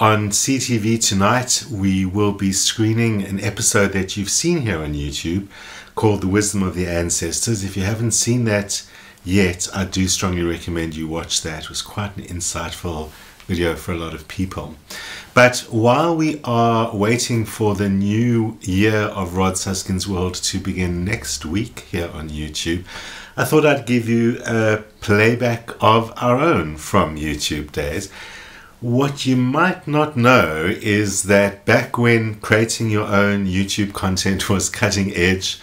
On CTV tonight, we will be screening an episode that you've seen here on YouTube called The Wisdom of the Ancestors. If you haven't seen that yet, I do strongly recommend you watch that. It was quite an insightful video for a lot of people. But while we are waiting for the new year of Rod Suskin's World to begin next week here on YouTube, I thought I'd give you a playback of our own from YouTube days. What you might not know is that back when creating your own YouTube content was cutting edge,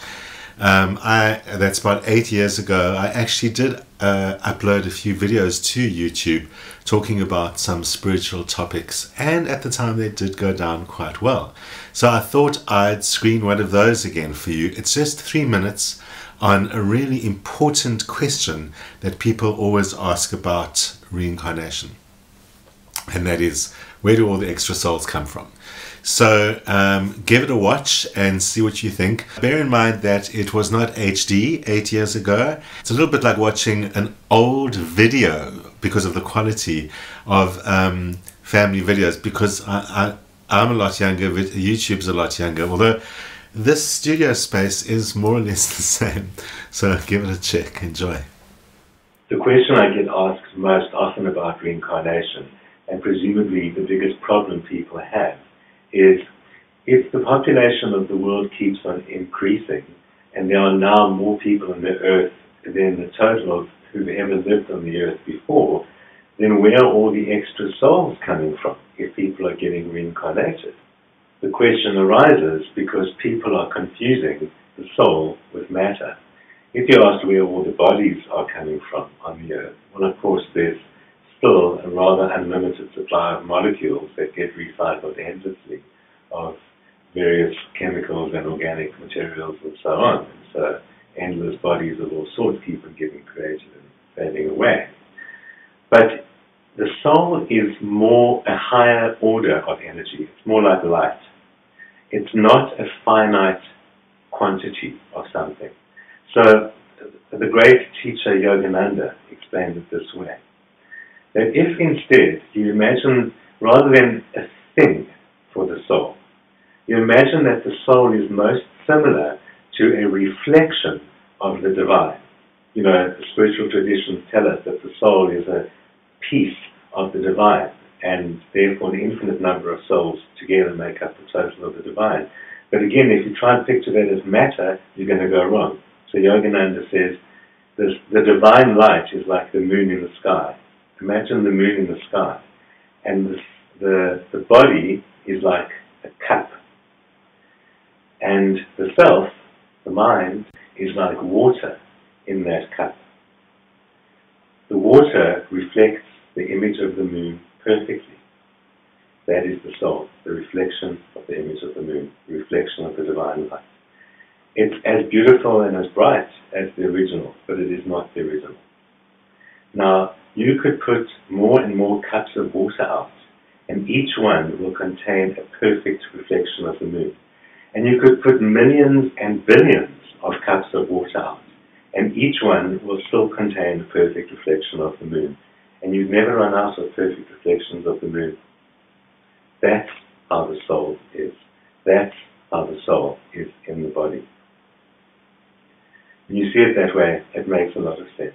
that's about 8 years ago, I actually did upload a few videos to YouTube talking about some spiritual topics, and at the time they did go down quite well. So I thought I'd screen one of those again for you. It's just 3 minutes on a really important question that people always ask about reincarnation. And that is, where do all the extra souls come from? So give it a watch and see what you think. Bear in mind that it was not HD 8 years ago. It's a little bit like watching an old video because of the quality of family videos, because I'm a lot younger, YouTube's a lot younger, although this studio space is more or less the same. So give it a check. Enjoy. The question I get asked most often about reincarnation, and presumably the biggest problem people have, is if the population of the world keeps on increasing and there are now more people on the earth than the total of who've ever lived on the earth before, then where are all the extra souls coming from if people are getting reincarnated? The question arises because people are confusing the soul with matter. If you ask where all the bodies are coming from on the earth, well, of course, there's still a rather unlimited supply of molecules that get recycled endlessly of various chemicals and organic materials and so on. And so endless bodies of all sorts keep on getting created and fading away. But the soul is more a higher order of energy. It's more like light. It's not a finite quantity of something. So the great teacher Yogananda explained it this way: that if instead you imagine, rather than a thing for the soul, you imagine that the soul is most similar to a reflection of the divine. You know, the spiritual traditions tell us that the soul is a piece of the divine, and therefore an infinite number of souls together make up the total of the divine. But again, if you try and picture that as matter, you're going to go wrong. So Yogananda says the divine light is like the moon in the sky. Imagine the moon in the sky, and the body is like a cup, and the self, the mind, is like water in that cup. The water reflects the image of the moon perfectly. That is the soul, the reflection of the image of the moon, the reflection of the divine light. It's as beautiful and as bright as the original, but it is not the original. Now, you could put more and more cups of water out, and each one will contain a perfect reflection of the moon. And you could put millions and billions of cups of water out, and each one will still contain a perfect reflection of the moon. And you'd never run out of perfect reflections of the moon. That's how the soul is. That's how the soul is in the body. When you see it that way, it makes a lot of sense.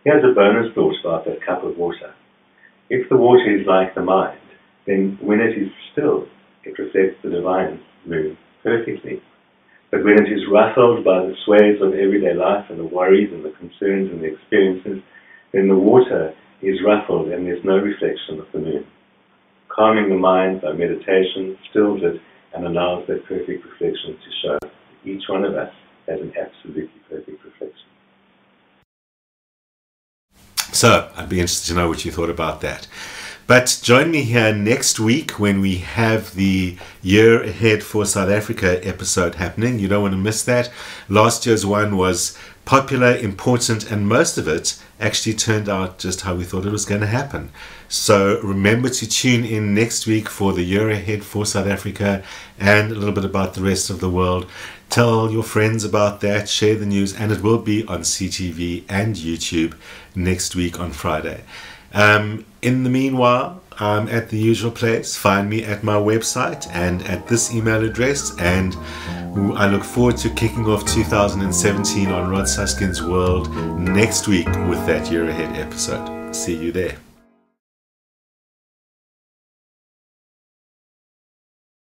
Here's a bonus thought about that cup of water. If the water is like the mind, then when it is still, it reflects the divine moon perfectly. But when it is ruffled by the sways of everyday life and the worries and the concerns and the experiences, then the water is ruffled and there's no reflection of the moon. Calming the mind by meditation stills it and allows that perfect reflection to show. Each one of us has an absolutely perfect reflection. So I'd be interested to know what you thought about that. But join me here next week when we have the Year Ahead for South Africa episode happening. You don't want to miss that. Last year's one was popular, important, and most of it actually turned out just how we thought it was going to happen. So remember to tune in next week for the Year Ahead for South Africa and a little bit about the rest of the world. Tell your friends about that, share the news, and it will be on CTV and YouTube next week on Friday. In the meanwhile, I'm at the usual place. Find me at my website and at this email address, and I look forward to kicking off 2017 on Rod Suskin's World next week with that Year Ahead episode. See you there.